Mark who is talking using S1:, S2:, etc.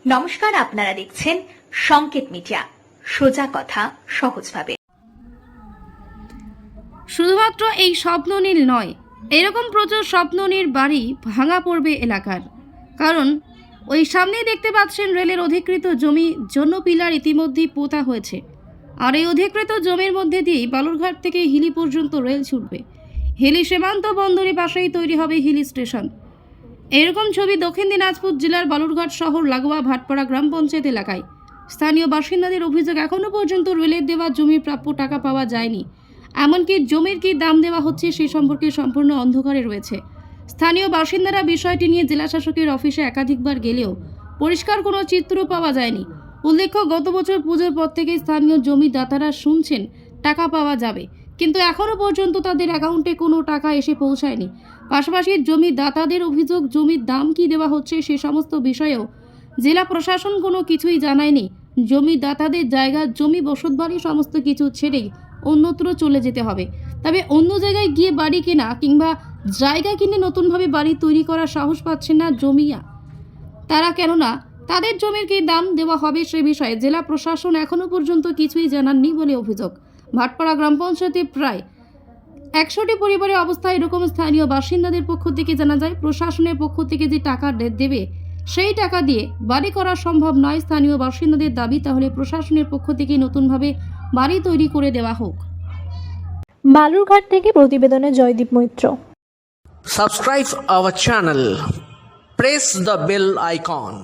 S1: নমস্কার, আপনারা দেখছেন সংকেত মিডিয়া, সোজা কথা সহজভাবে।
S2: শুধুমাত্র এই স্বপ্ননীল নয়, এরকম প্রচুর স্বপ্ননীল বাড়ি ভাঙা পড়বে এলাকার। কারণ ওই সামনেই দেখতে পাচ্ছেন রেলের অধিকৃত জমি, জন্য পিলার ইতিমধ্যেই পোতা হয়েছে। আর এই অধিকৃত জমির মধ্যে দিয়েই বালুরঘাট থেকে হিলি পর্যন্ত রেল ছুটবে। হিলি সীমান্ত বন্দরের পাশেই তৈরি হবে হিলি স্টেশন। এরকম ছবি দক্ষিণ দিনাজপুর জেলার বালুরঘাট শহর লাগোয়া ভাটপাড়া গ্রাম পঞ্চায়েত এলাকায়। স্থানীয় বাসিন্দাদের অভিযোগ, এখনও পর্যন্ত রেলের দেওয়া জমির প্রাপ্য টাকা পাওয়া যায়নি। এমনকি জমির কি দাম দেওয়া হচ্ছে সে সম্পর্কে সম্পূর্ণ অন্ধকারে রয়েছে। স্থানীয় বাসিন্দারা বিষয়টি নিয়ে জেলা শাসকের অফিসে একাধিকবার গেলেও পরিষ্কার কোনো চিত্র পাওয়া যায়নি। উল্লেখ্য, গত বছর পুজোর পর থেকে স্থানীয় জমিদাতারা শুনছেন টাকা পাওয়া যাবে, কিন্তু এখনও পর্যন্ত তাদের অ্যাকাউন্টে কোনো টাকা এসে পৌঁছায়নি। পাশাপাশি জমিদাতাদের অভিযোগ, জমির দাম কি দেওয়া হচ্ছে সে সমস্ত বিষয়েও জেলা প্রশাসন কোনো কিছুই জানায়নি। জমিদাতাদের জায়গা, জমি, বসতবাড়ি সমস্ত কিছু ছেড়েই অন্যত্র চলে যেতে হবে। তবে অন্য জায়গায় গিয়ে বাড়ি কেনা কিংবা জায়গা কিনে নতুনভাবে বাড়ি তৈরি করার সাহস পাচ্ছেন না জমিয়া তারা, কেননা তাদের জমির কি দাম দেওয়া হবে সে বিষয়ে জেলা প্রশাসন এখনও পর্যন্ত কিছুই জানাননি বলে অভিযোগ। ভাটপাড়া গ্রাম পঞ্চায়েতে প্রায় 100টি পরিবারের অবস্থা এরকম। স্থানীয় বাসিন্দাদের পক্ষ থেকে জানা যায়, প্রশাসনের পক্ষ থেকে যে টাকা দেবে সেই টাকা দিয়ে বাড়ি করা সম্ভব নয়। স্থানীয় বাসিন্দাদের দাবি, তাহলে প্রশাসনের পক্ষ থেকে নতুনভাবে বাড়ি তৈরি করে দেওয়া হোক।
S3: বালুরঘাট থেকে প্রতিবেদনে Joydeep Maitra.
S4: Subscribe our channel. Press the bell icon.